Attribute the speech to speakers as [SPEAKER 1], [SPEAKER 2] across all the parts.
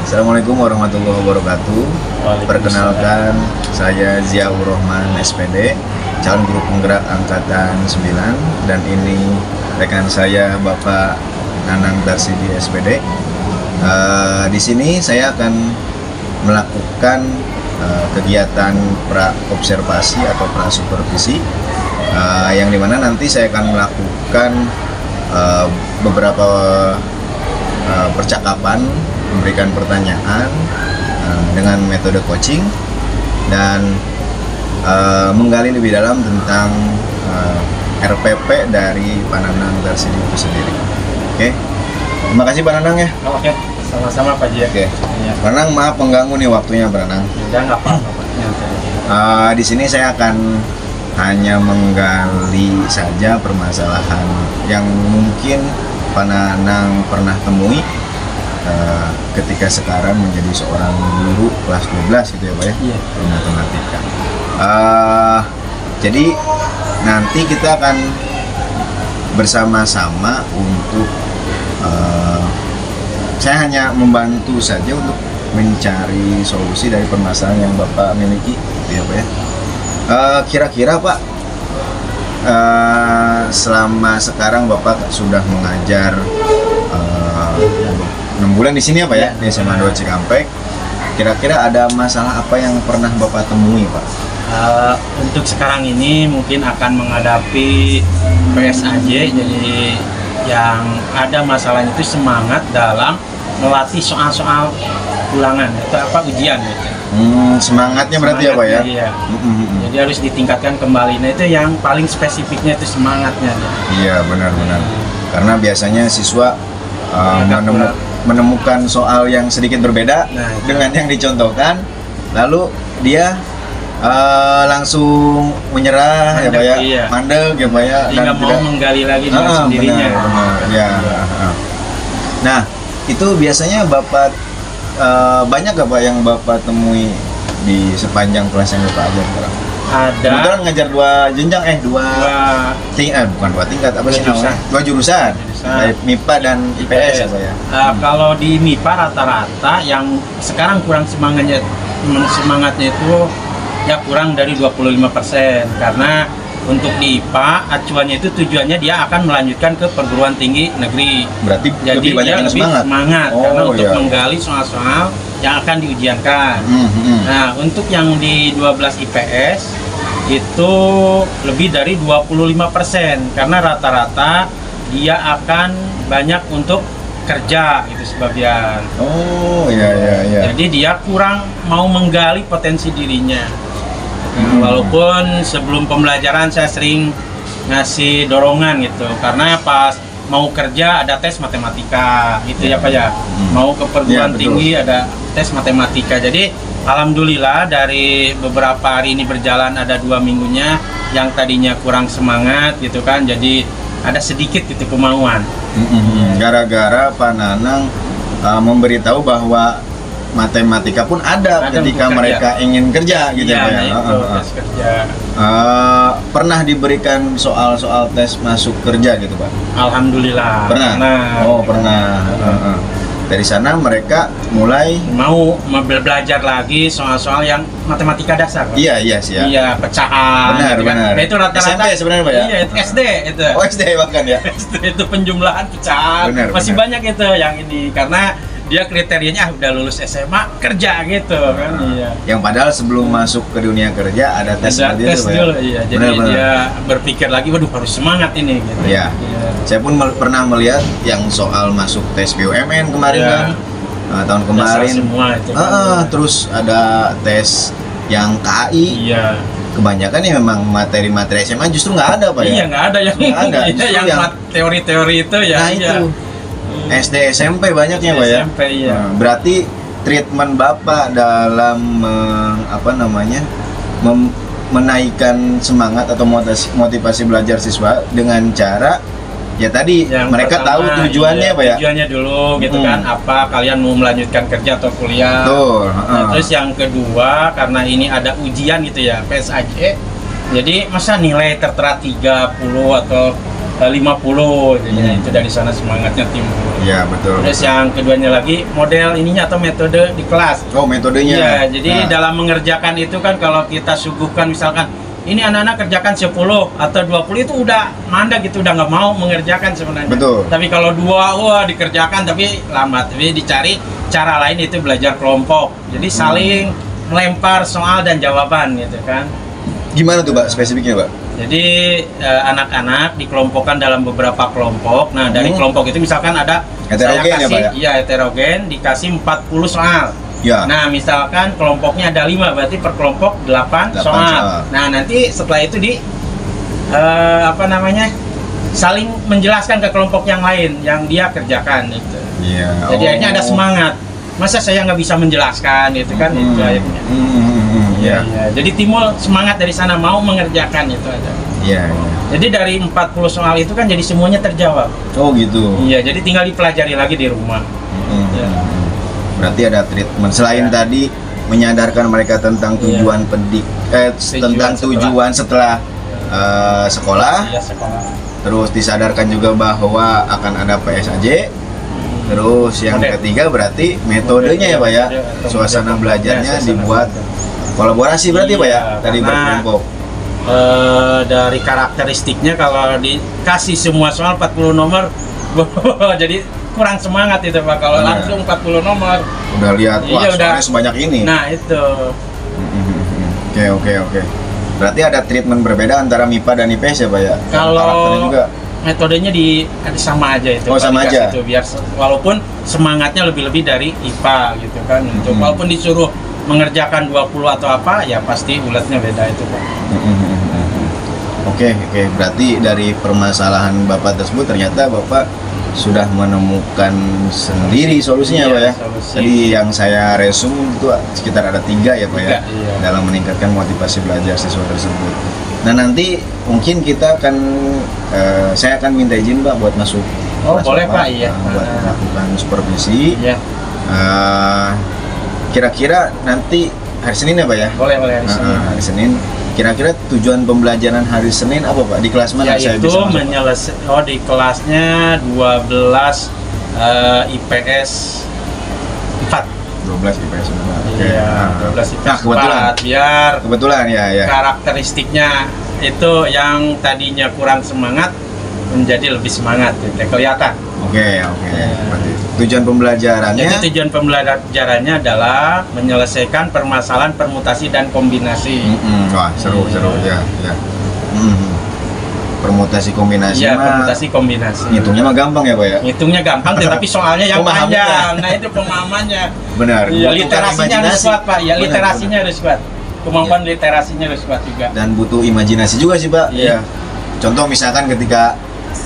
[SPEAKER 1] Assalamualaikum warahmatullahi wabarakatuh. Perkenalkan, saya Ziaur Rahman SPD, calon guru penggerak angkatan 9, dan ini rekan saya Bapak Nanang Tarsidi SPD. Di sini saya akan melakukan kegiatan pra-observasi atau pra-supervisi, yang dimana nanti saya akan melakukan beberapa percakapan, memberikan pertanyaan dengan metode coaching, dan menggali lebih dalam tentang RPP dari Pak Nanang Tarsidi itu sendiri. Oke, terima kasih Pak Nanang ya.
[SPEAKER 2] Oke, sama-sama Pak Ji.
[SPEAKER 1] Oke,
[SPEAKER 2] Ya.
[SPEAKER 1] Pak Nanang, maaf mengganggu nih waktunya Pak Nanang.
[SPEAKER 2] Udah nggak apa-apa Pak.
[SPEAKER 1] Di sini saya akan hanya menggali saja permasalahan yang mungkin Pak Nanang pernah temui ketika sekarang menjadi seorang guru kelas 12 gitu ya Pak ya,
[SPEAKER 2] Iya.
[SPEAKER 1] matematika. Jadi nanti kita akan bersama-sama untuk saya hanya membantu saja untuk mencari solusi dari permasalahan yang Bapak miliki gitu ya Pak ya. Kira-kira Pak, selama sekarang Bapak sudah mengajar 6 bulan di sini ya Pak ya, di SMA 2 Cikampek. Kira-kira ada masalah apa yang pernah Bapak temui Pak?
[SPEAKER 2] Untuk sekarang ini mungkin akan menghadapi PSAJ, jadi yang ada masalahnya itu semangat dalam melatih soal-soal ulangan atau apa ujian gitu.
[SPEAKER 1] Semangatnya berarti ya Pak ya?
[SPEAKER 2] Iya. Jadi harus ditingkatkan kembali. Nah itu yang paling spesifiknya itu semangatnya.
[SPEAKER 1] Iya, benar-benar. Karena biasanya siswa
[SPEAKER 2] Agak
[SPEAKER 1] menemukan soal yang sedikit berbeda dengan yang dicontohkan, lalu dia langsung menyerah ya Pak ya,
[SPEAKER 2] iya.
[SPEAKER 1] mandek ya Pak ya,
[SPEAKER 2] Dia nggak mau menggali lagi dengan sendirinya.
[SPEAKER 1] Benar. Ya. Nah, itu biasanya Bapak banyak gak Pak yang Bapak temui di sepanjang kelas yang Bapak ajar sekarang?
[SPEAKER 2] Ada.
[SPEAKER 1] Kebetulan ngajar bukan dua tingkat, apa sih namanya? Dua jurusan. Baik MIPA dan IPS ya Pak ya.
[SPEAKER 2] Kalau di MIPA rata-rata yang sekarang kurang semangatnya itu ya kurang dari 25%, karena untuk di IPA acuannya itu tujuannya dia akan melanjutkan ke perguruan tinggi negeri.
[SPEAKER 1] Berarti
[SPEAKER 2] jadi
[SPEAKER 1] lebih banyak
[SPEAKER 2] dia lebih semangat karena untuk menggali soal-soal yang akan diujiankan. Nah, untuk yang di 12 IPS itu lebih dari 25%, karena rata-rata dia akan banyak untuk kerja gitu sebagian.
[SPEAKER 1] Oh iya.
[SPEAKER 2] Jadi dia kurang mau menggali potensi dirinya. Nah, walaupun sebelum pembelajaran saya sering ngasih dorongan gitu, karena pas mau kerja ada tes matematika gitu ya Pak ya. Mau ke perguruan tinggi ada tes matematika. Jadi alhamdulillah dari beberapa hari ini berjalan, ada 2 minggunya yang tadinya kurang semangat gitu kan, jadi ada sedikit gitu kemauan.
[SPEAKER 1] Gara-gara Pak Nanang memberitahu bahwa matematika pun ada ketika mereka ingin kerja gitu ya Pak ya.
[SPEAKER 2] Tes kerja.
[SPEAKER 1] Pernah diberikan soal-soal tes masuk kerja gitu Pak?
[SPEAKER 2] Alhamdulillah.
[SPEAKER 1] Pernah. Oh pernah. Dari sana mereka mulai
[SPEAKER 2] mau belajar lagi soal-soal yang matematika dasar.
[SPEAKER 1] Iya sih ya.
[SPEAKER 2] Iya, pecahan.
[SPEAKER 1] Benar.
[SPEAKER 2] Nah, itu rata-rata
[SPEAKER 1] SMP sebenarnya Pak ya.
[SPEAKER 2] Iya, itu SD itu.
[SPEAKER 1] Oh SD bahkan ya.
[SPEAKER 2] SD itu penjumlahan pecahan. Masih banyak itu yang ini, karena dia kriterianya udah lulus SMA kerja gitu kan. Iya.
[SPEAKER 1] Yang padahal sebelum masuk ke dunia kerja ada tes seperti itu Pak ya.
[SPEAKER 2] Iya. Jadi dia berpikir lagi, waduh harus semangat ini gitu.
[SPEAKER 1] Iya. Saya pun pernah melihat yang soal masuk tes BUMN kemarin kan. Tahun kemarin.
[SPEAKER 2] Semua itu kan.
[SPEAKER 1] Terus ada tes yang KAI.
[SPEAKER 2] Iya.
[SPEAKER 1] Kebanyakan ya memang materi-materi SMA justru nggak ada Pak ya.
[SPEAKER 2] Iya, nggak ada yang yang teori-teori itu ya.
[SPEAKER 1] Nah itu SD SMP banyaknya Pak ya.
[SPEAKER 2] SMP iya.
[SPEAKER 1] Berarti treatment Bapak dalam menaikkan semangat atau motivasi belajar siswa dengan cara ya tadi yang mereka pertama, tahu tujuannya Pak ya.
[SPEAKER 2] Tujuannya dulu gitu kan, apa kalian mau melanjutkan kerja atau kuliah.
[SPEAKER 1] Betul.
[SPEAKER 2] Nah, terus yang kedua, karena ini ada ujian gitu ya, PSAJ. Jadi masa nilai tertera 30 atau 50. Jadi itu dari sana semangatnya timbul.
[SPEAKER 1] Iya, betul.
[SPEAKER 2] Terus yang keduanya lagi model ininya atau metode di kelas.
[SPEAKER 1] Oh, metodenya.
[SPEAKER 2] Iya, jadi dalam mengerjakan itu kan kalau kita suguhkan misalkan ini anak-anak kerjakan 10 atau 20 itu udah mandek gitu, udah nggak mau mengerjakan sebenarnya.
[SPEAKER 1] Betul.
[SPEAKER 2] Tapi kalau 2, wah dikerjakan tapi lambat. Tapi dicari cara lain itu belajar kelompok. Jadi saling melempar soal dan jawaban gitu kan.
[SPEAKER 1] Gimana tuh, Pak, spesifiknya, Pak?
[SPEAKER 2] Jadi anak-anak dikelompokkan dalam beberapa kelompok. Nah, dari kelompok itu misalkan ada
[SPEAKER 1] Heterogen ya, Pak, ya?
[SPEAKER 2] Iya, heterogen, dikasih 40 soal.
[SPEAKER 1] Ya.
[SPEAKER 2] Nah, misalkan kelompoknya ada 5, berarti per kelompok 8 soal. Nah, nanti setelah itu saling menjelaskan ke kelompok yang lain yang dia kerjakan gitu.
[SPEAKER 1] Iya.
[SPEAKER 2] Jadi akhirnya ada semangat. Masa saya nggak bisa menjelaskan gitu kan, itu akhirnya.
[SPEAKER 1] Iya.
[SPEAKER 2] Ya, jadi timbul semangat dari sana mau mengerjakan itu aja.
[SPEAKER 1] Iya.
[SPEAKER 2] Jadi dari 40 soal itu kan jadi semuanya terjawab.
[SPEAKER 1] Oh, gitu.
[SPEAKER 2] Iya, jadi tinggal dipelajari lagi di rumah. Ya.
[SPEAKER 1] Berarti ada treatment selain tadi menyadarkan mereka tentang tujuan tujuan setelah sekolah.
[SPEAKER 2] Iya, sekolah.
[SPEAKER 1] Terus disadarkan juga bahwa akan ada PSAJ. Terus yang ketiga berarti metodenya ya, Pak ya. Suasana belajarnya dibuat kolaborasi berarti, Pak ya. Tadi berkelompok.
[SPEAKER 2] Dari karakteristiknya kalau dikasih semua soal 40 nomor jadi kurang semangat itu, Pak, kalau langsung 40 nomor.
[SPEAKER 1] Udah lihat, wah, soalnya sebanyak ini.
[SPEAKER 2] Nah, itu.
[SPEAKER 1] Oke. Berarti ada treatment berbeda antara MIPA dan IPS ya, Pak ya?
[SPEAKER 2] Kalau juga metodenya sama aja itu.
[SPEAKER 1] Oh, sama aja.
[SPEAKER 2] Itu, biar walaupun semangatnya lebih-lebih dari IPA gitu kan. Untuk walaupun disuruh mengerjakan 20 atau apa, ya pasti ulatnya beda itu, Pak.
[SPEAKER 1] Oke. Berarti dari permasalahan Bapak tersebut ternyata Bapak sudah menemukan sendiri solusinya, Pak ya. Jadi yang saya resume itu sekitar ada 3 ya, Pak ya, dalam meningkatkan motivasi belajar siswa tersebut. Nah, nanti mungkin kita akan saya akan minta izin, Pak, buat masuk.
[SPEAKER 2] Oh, boleh, Pak, iya.
[SPEAKER 1] Buat melakukan supervisi.
[SPEAKER 2] Iya.
[SPEAKER 1] Kira-kira nanti hari Senin ya, Pak ya?
[SPEAKER 2] Boleh hari Senin.
[SPEAKER 1] Hari Senin. Kira-kira tujuan pembelajaran hari Senin apa, Pak? Di kelas mana saya bisa masuk?
[SPEAKER 2] Di kelasnya 12 IPS 4.
[SPEAKER 1] 12 IPS 4.
[SPEAKER 2] Iya, 12 IPS 4.
[SPEAKER 1] Kebetulan ya.
[SPEAKER 2] Karakteristiknya itu yang tadinya kurang semangat menjadi lebih semangat, gitu, kelihatan.
[SPEAKER 1] Oke. Berarti tujuan pembelajarannya?
[SPEAKER 2] Jadi tujuan pembelajarannya adalah menyelesaikan permasalahan permutasi dan kombinasi.
[SPEAKER 1] Wah, seru ya. Permutasi kombinasi.
[SPEAKER 2] Iya, permutasi kombinasi.
[SPEAKER 1] Ngitungnya mah gampang ya, Pak ya?
[SPEAKER 2] Ngitungnya gampang, tetapi soalnya yang panjang. Nah, itu pemahamannya.
[SPEAKER 1] Benar.
[SPEAKER 2] Iya, literasinya harus kuat, Pak. Ya, literasinya harus kuat. Kemampuan literasinya harus kuat juga.
[SPEAKER 1] Dan butuh imajinasi juga sih, Pak. Iya. Contoh misalkan ketika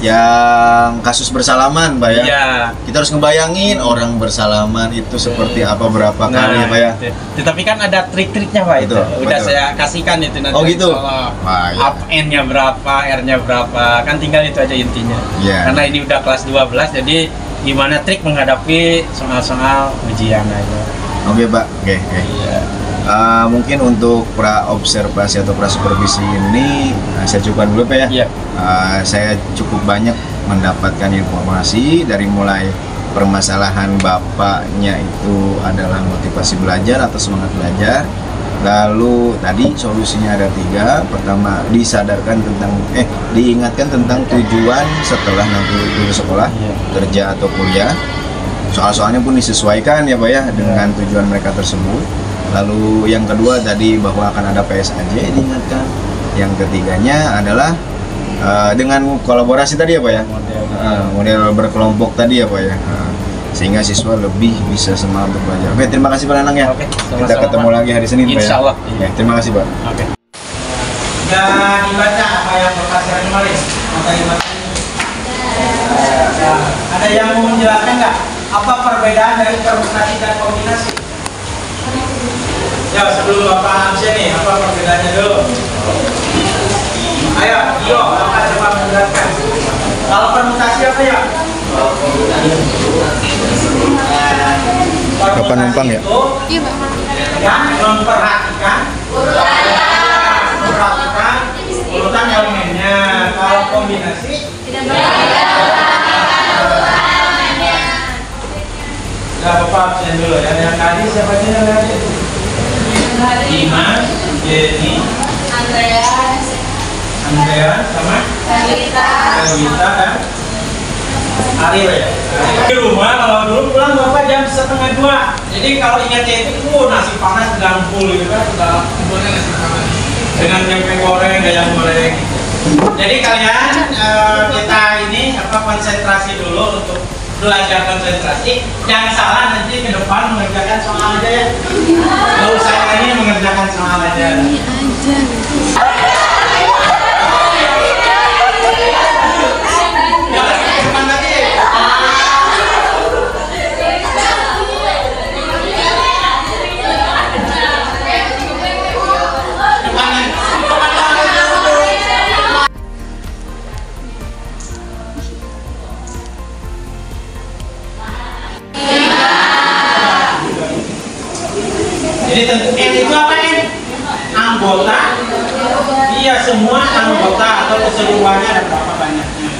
[SPEAKER 1] yang kasus bersalaman, Pak ya.
[SPEAKER 2] Iya.
[SPEAKER 1] Kita harus ngebayangin orang bersalaman itu seperti apa berapa kali ya, Pak ya.
[SPEAKER 2] Tetapi kan ada trik-triknya, Pak, itu. Udah saya kasihkan itu nanti.
[SPEAKER 1] Oh, gitu.
[SPEAKER 2] Up N-nya berapa, R-nya berapa. Kan tinggal itu aja intinya.
[SPEAKER 1] Iya.
[SPEAKER 2] Karena ini udah kelas 12, jadi gimana trik menghadapi soal-soal ujian aja.
[SPEAKER 1] Oke, Pak. Oke.
[SPEAKER 2] Iya.
[SPEAKER 1] Mungkin untuk pra-observasi atau pra-supervisi ini saya cukupkan dulu, Pak ya.
[SPEAKER 2] Iya.
[SPEAKER 1] Saya cukup banyak mendapatkan informasi dari mulai permasalahan Bapaknya itu adalah motivasi belajar atau semangat belajar. Lalu tadi solusinya ada 3. Pertama, diingatkan tentang tujuan setelah nanti lulus sekolah, kerja atau kuliah. Soal-soalnya pun disesuaikan ya, Pak ya, dengan tujuan mereka tersebut. Lalu yang kedua tadi bahwa akan ada PSAJ diingatkan. Yang ketiganya adalah dengan kolaborasi tadi ya, Pak ya, model berkelompok tadi ya, Pak ya, sehingga siswa lebih bisa semangat untuk belajar. Oke, terima kasih Pak Nanang ya.
[SPEAKER 2] Oke,
[SPEAKER 1] kita ketemu lagi hari Senin, Pak ya.
[SPEAKER 2] Insya Allah.
[SPEAKER 1] Oke, terima kasih, Pak.
[SPEAKER 2] Oke. Dan dibaca apa yang Bapak sering kemarin? Materi ada yang mau menjelaskan nggak? Apa perbedaan dari permutasi dan kombinasi? Ya, sebelum Bapak absen nih, apa perbedaannya dulu? Ayo, Bapak coba menjelaskan. Kalau permutasi apa ya?
[SPEAKER 1] Bapak numpang ya?
[SPEAKER 3] Iya, Bapak.
[SPEAKER 2] Yang memperhatikan urutan elemennya. Kalau kombinasi Gak apa-apa, absen dulu ya. Yang tadi siapa aja yang tadi? Dimas, Jenny, Andreas, sama Kalita kan? Ariel ya? Di rumah kalau dulu pulang Bapak jam 1:30. Jadi kalau ingatnya itu, nasi panas gampul gitu kan, sudah nasi panas dengan tempe goreng, ayam goreng. Jadi kalian kita ini konsentrasi dulu untuk belajar konsentrasi. Jangan salah nanti ke depan mengerjakan soal aja ya. Kalau saya ini mengerjakan soal aja. Jadi tentu N itu apa N? Anggota. Iya, semua anggota atau keseluruhannya ada berapa banyaknya.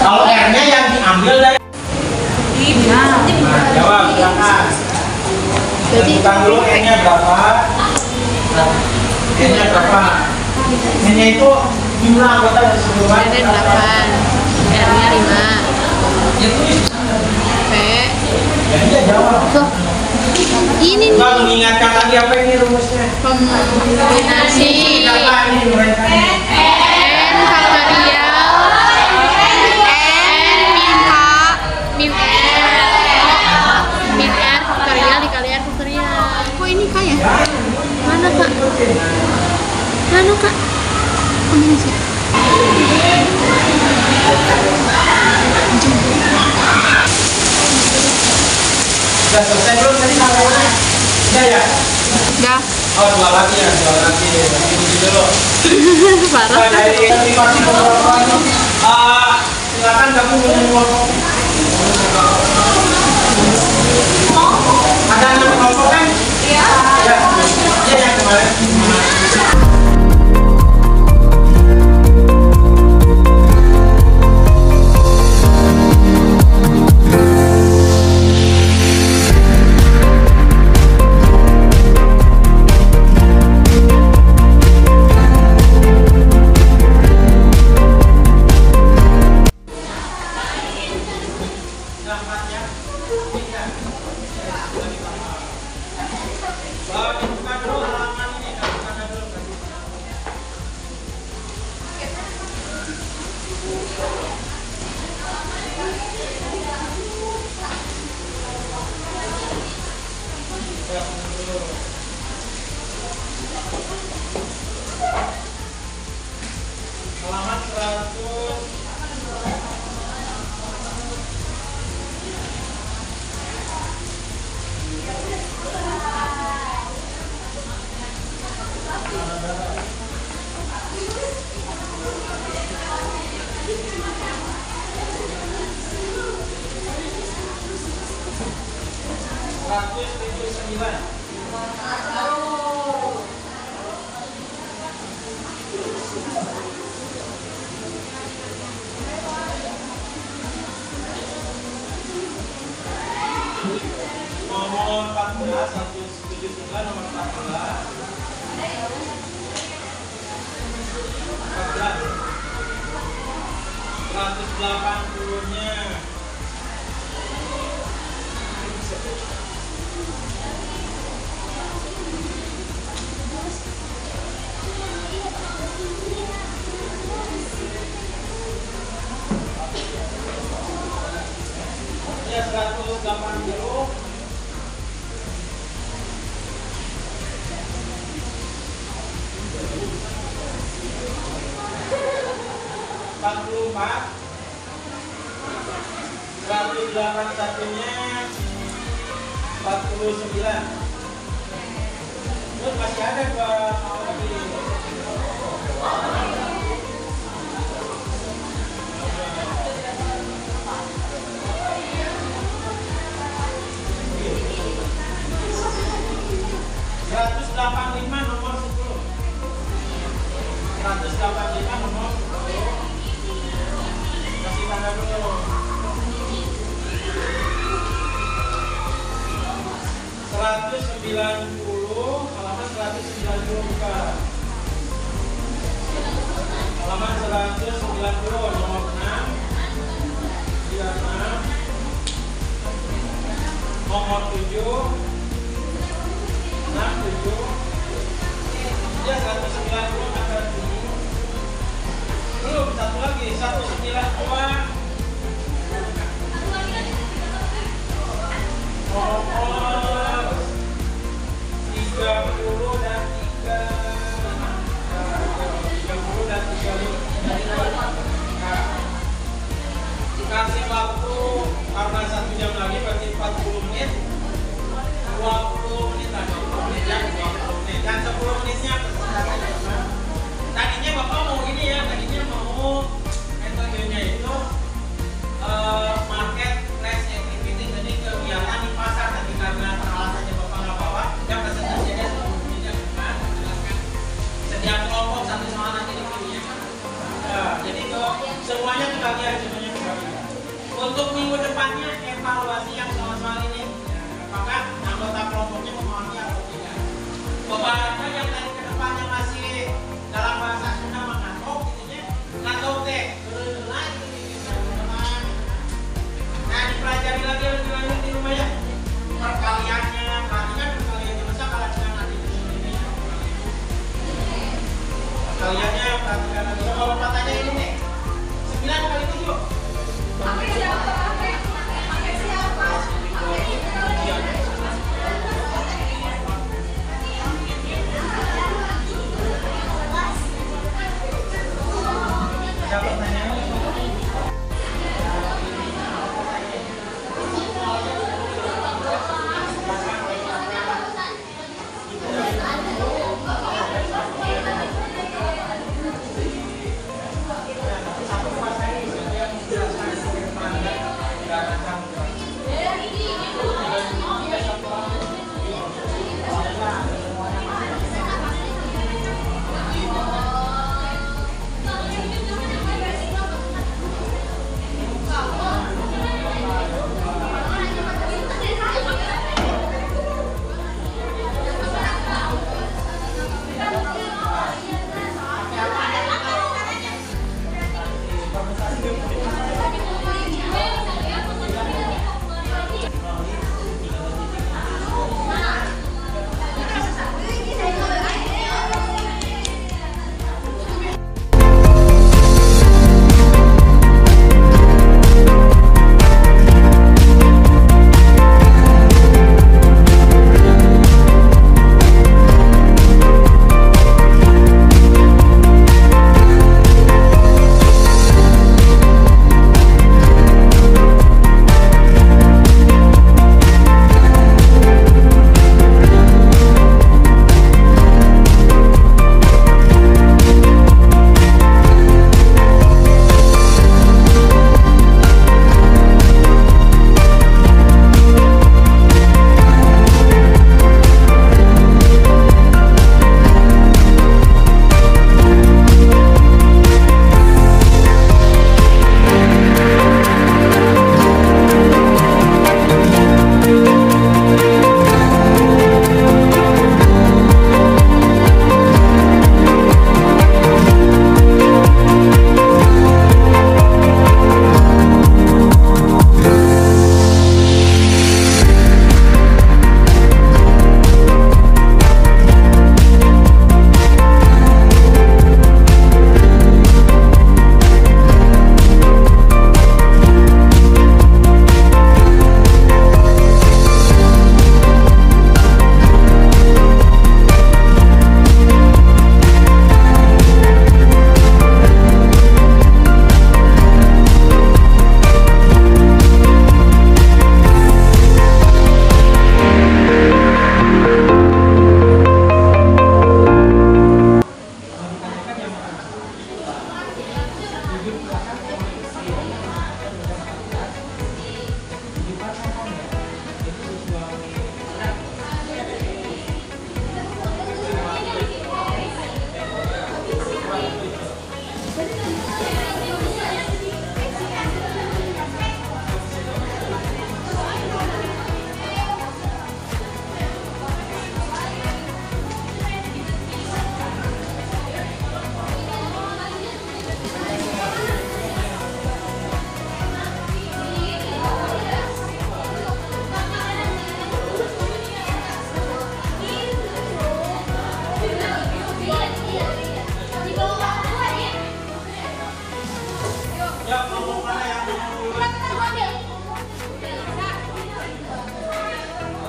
[SPEAKER 2] Kalau R-nya yang diambil dari jawab silakan. Tentukan dulu N-nya berapa. N-nya berapa? N-nya itu jumlah anggota keseluruhan.
[SPEAKER 3] N-nya 8, R-nya 5. P.
[SPEAKER 2] N-nya jawab.
[SPEAKER 3] Ini nih.
[SPEAKER 2] Kalau mengingatkan lagi apa ini rumusnya?
[SPEAKER 3] Kombinasi
[SPEAKER 2] N
[SPEAKER 3] faktorial N min R faktorial dikali R faktorial. Kok ini Kak ya? Mana Kak? Mana Kak? Kombinasi.
[SPEAKER 2] Sudah selesai belum tadi namanya? Sudah ya?
[SPEAKER 3] Udah.
[SPEAKER 2] Oh, dua lagi ya, Ini dulu.
[SPEAKER 3] Parah.
[SPEAKER 2] Dari motivasi beberapa silakan kamu minum kelompok. Ada 6 kelompok kan? Iya. Ya, yang kemarin. Halaman 180-nya. Ya 180. 44, 181-nya 49. Terus masih ada mau lagi. nomor 10. 185 nomor 10. 190, halaman 190 buka. Halaman 190 nomor 6. 96. Nomor 7. 67. Ya 190 akan ini. Belum, satu lagi 192. Nomor 30 dan 30 dan 35. Dikasih waktu karena 1 jam lagi berarti 40 menit. 20 menit aja, 20 menit ya, 20 menit. Dan 10 menitnya tadinya Bapak mau ini ya, tadinya mau metodenya itu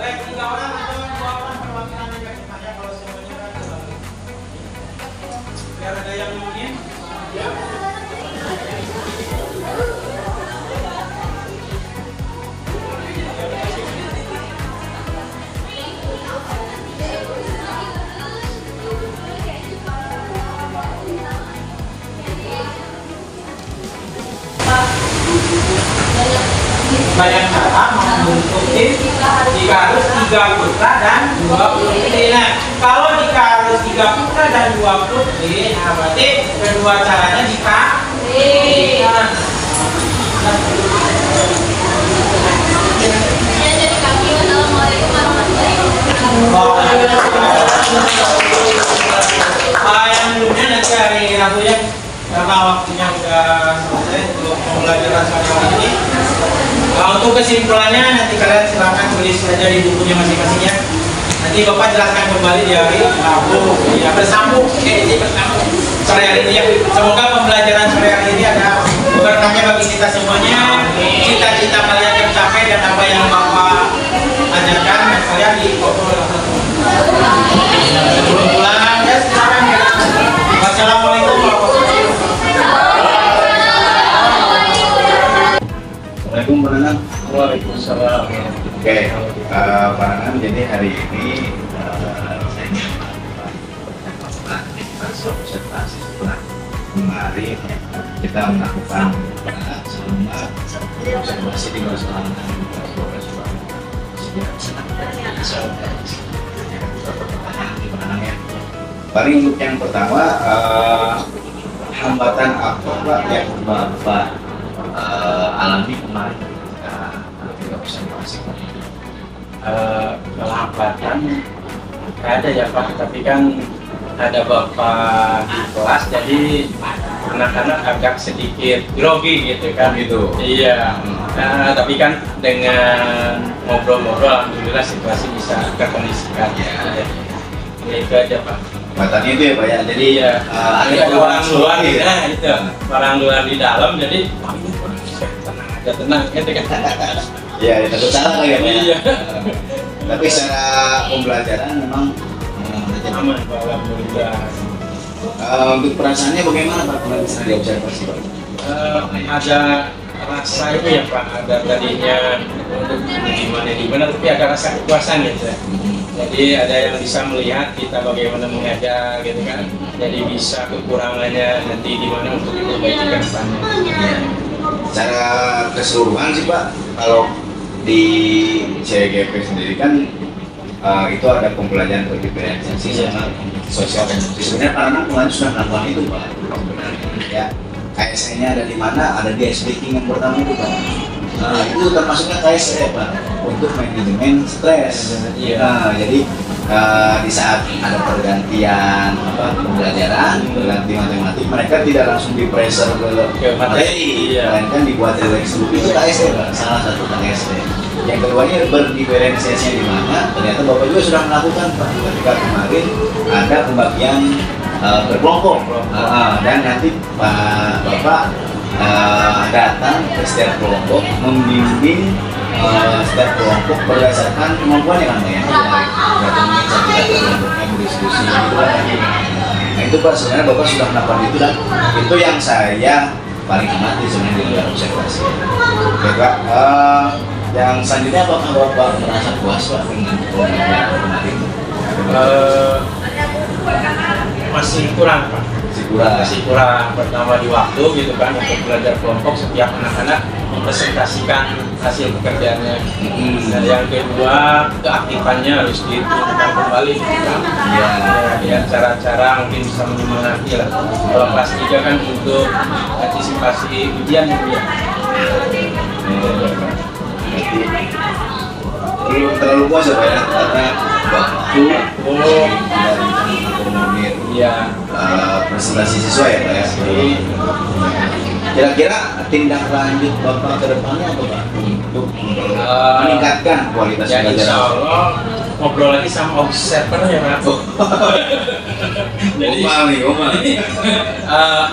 [SPEAKER 2] Boleh 3 orang atau 2 orang perwakilan aja Pak ya, kalau semuanya kan biar ada yang mungkin. Banyak cara membentuk tim jika harus 3 putra dan 2 putri. Nah, kalau jika harus 3 putra dan 2 putri, nah berarti kedua caranya dikali. Yang dulunya nanti hari Rabu ya, karena waktunya sudah selesai untuk pembelajaran hari ini. Nah, untuk kesimpulannya nanti kalian silahkan tulis saja di bukunya masing-masing ya. Nanti Bapak jelaskan kembali di hari Rabu. Ya, bersambung. Ini bersambung sore hari ini ya. Semoga pembelajaran sore hari ini ada berkahnya bagi kita semuanya. Cita-cita kalian tercapai dan apa yang Bapak ajarkan dan kalian dikabulkan. Sebelum pulang ya silakan. Wassalamualaikum warahmatullahi wabarakatuh.
[SPEAKER 1] Assalamualaikum Pak Nanang.
[SPEAKER 2] Waalaikumsalam.
[SPEAKER 1] Oke, Pak Nanang, jadi hari ini saya ingin melakukan observasi setelah kemarin kita melakukan selama observasi di Masalah paling untuk yang pertama, hambatan apa Pak yang Bapak alami kemarin ketika observasi?
[SPEAKER 2] Kalau hambatan ada ya Pak, tapi kan ada Bapak di kelas, jadi anak-anak agak sedikit grogi gitu kan.
[SPEAKER 1] Gitu.
[SPEAKER 2] Iya. Nah, tapi kan dengan ngobrol-ngobrol alhamdulillah situasi bisa terkondisikan ya. Itu aja Pak.
[SPEAKER 1] Hambatannya itu ya Pak ya, jadi
[SPEAKER 2] Iya. Ada orang luar
[SPEAKER 1] gitu
[SPEAKER 2] ya, itu orang luar di dalam, jadi tenang aja, tenang gitu kan.
[SPEAKER 1] Iya, takut salah lah ya Pak.
[SPEAKER 2] Iya.
[SPEAKER 1] Tapi secara pembelajaran memang
[SPEAKER 2] Aman Pak, alhamdulillah.
[SPEAKER 1] untuk perasaannya bagaimana Pak kemarin bisa diobservasi Pak?
[SPEAKER 2] Ada rasa itu ya Pak, ada tadinya untuk dimana tapi ada rasa kepuasan gitu ya. Jadi ada yang bisa melihat kita bagaimana mengajar gitu kan, jadi bisa kekurangannya nanti di mana untuk diperbaiki ke depannya.
[SPEAKER 1] Secara keseluruhan sih Pak, kalau di CGP sendiri kan itu ada pembelajaran berdiferensiasi sama sosial emosi. Sebenarnya anak kemarin sudah melakukan itu Pak. Ya, KSE-nya ada di mana? Ada di speaking yang pertama itu Pak. Nah, itu termasuknya KSE Pak, untuk manajemen stres. Nah, jadi di saat ada pergantian pembelajaran, berganti matematik, mereka tidak langsung di pressure ke materi, melainkan dibuat relax dulu. Itu KSE Pak, salah satu KSE. Yang keduanya berdiferensiasinya di mana? Ternyata Bapak juga sudah melakukan Pak, ketika kemarin ada pembagian berkelompok, dan nanti Bapak datang ke setiap kelompok membimbing setiap kelompok berdasarkan kemampuannya kan Pak ya. Datangnya satu kelompoknya berdiskusi gitu kan. Nah itu Pak, sebenarnya Bapak sudah melakukan itu dan itu yang saya paling amati sebenarnya di dalam observasi. Oke Pak, yang selanjutnya apakah Bapak merasa puas Pak dengan pembelajaran kemarin?
[SPEAKER 2] Masih kurang Pak. Masih kurang. Pertama di waktu gitu kan, untuk belajar kelompok setiap anak-anak mempresentasikan hasil pekerjaannya. Dan yang kedua, keaktifannya harus ditunjukkan kembali gitu kan. Ya, cara-cara mungkin bisa menyemangati lah. Kalau kelas 3 kan untuk antisipasi ujian gitu ya.
[SPEAKER 1] Terlalu puas ya Pak ya, karena waktu dan presentasi siswa ya Pak ya. Kira-kira tindak lanjut Bapak ke depannya apa Pak untuk meningkatkan kualitas
[SPEAKER 2] ya,
[SPEAKER 1] pelajaran?
[SPEAKER 2] Insya Allah ngobrol lagi sama observer ya Pak. Jadi
[SPEAKER 1] Goma.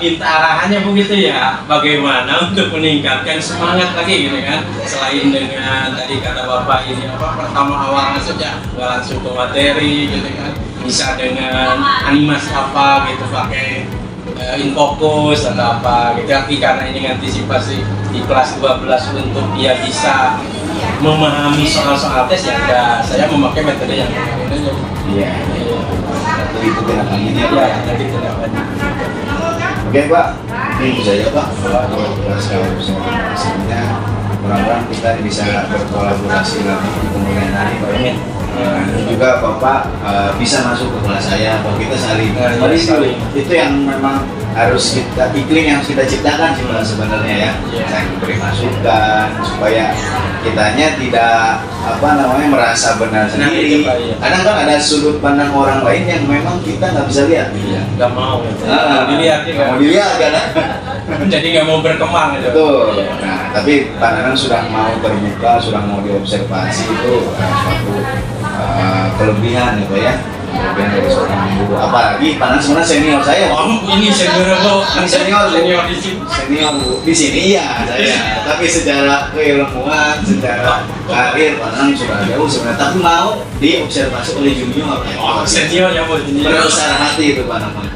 [SPEAKER 2] minta arahannya begitu ya, bagaimana untuk meningkatkan semangat lagi gitu kan, selain dengan tadi kata Bapak ini pertama awalnya saja nggak langsung ke materi gitu kan, bisa dengan animasi apa gitu, pakai infokus atau apa gitu, tapi karena ini antisipasi di kelas 12 untuk dia bisa memahami soal-soal tes ya, saya memakai metode yang ini aja.
[SPEAKER 1] Iya. Jadi itu tindakannya
[SPEAKER 2] Ya, jadi tindakannya.
[SPEAKER 1] Oke Pak, ini saja Pak. Kalau sebenarnya mudah-mudahan kita bisa berkolaborasi lagi di kemudian hari Pak. Dan juga Bapak bisa masuk ke kelas saya, Pak, kita saling. Itu yang memang harus kita, iklim yang kita ciptakan sebenarnya ya. Saya beri masukan supaya kitanya tidak merasa benar sendiri. Kadang kan ada sudut pandang orang lain yang memang kita nggak bisa lihat.
[SPEAKER 2] Nggak mau dilihat ya.
[SPEAKER 1] Mau dilihat kan?
[SPEAKER 2] Jadi nggak mau berkembang gitu.
[SPEAKER 1] Betul. Nah, tapi Pak Nanang sudah mau terbuka, sudah mau diobservasi, itu suatu kelebihan gitu ya. Kelebihan dari seorang guru. Apalagi Pak Nanang sebenarnya senior saya.
[SPEAKER 2] Ini senior Bu.
[SPEAKER 1] Ini senior
[SPEAKER 2] di sini.
[SPEAKER 1] Senior Bu. Di sini ya saya. Tapi secara keilmuan, secara karir Pak Nanang sudah jauh sebenarnya. Tapi mau diobservasi oleh junior.
[SPEAKER 2] Senior ya Bu.
[SPEAKER 1] Berbesar hati itu Pak Nanang.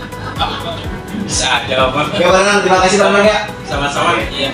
[SPEAKER 2] Bisa aja Pak.
[SPEAKER 1] Oke Pak Nanang, terima kasih Pak Nanang ya.
[SPEAKER 2] Sama-sama. Iya.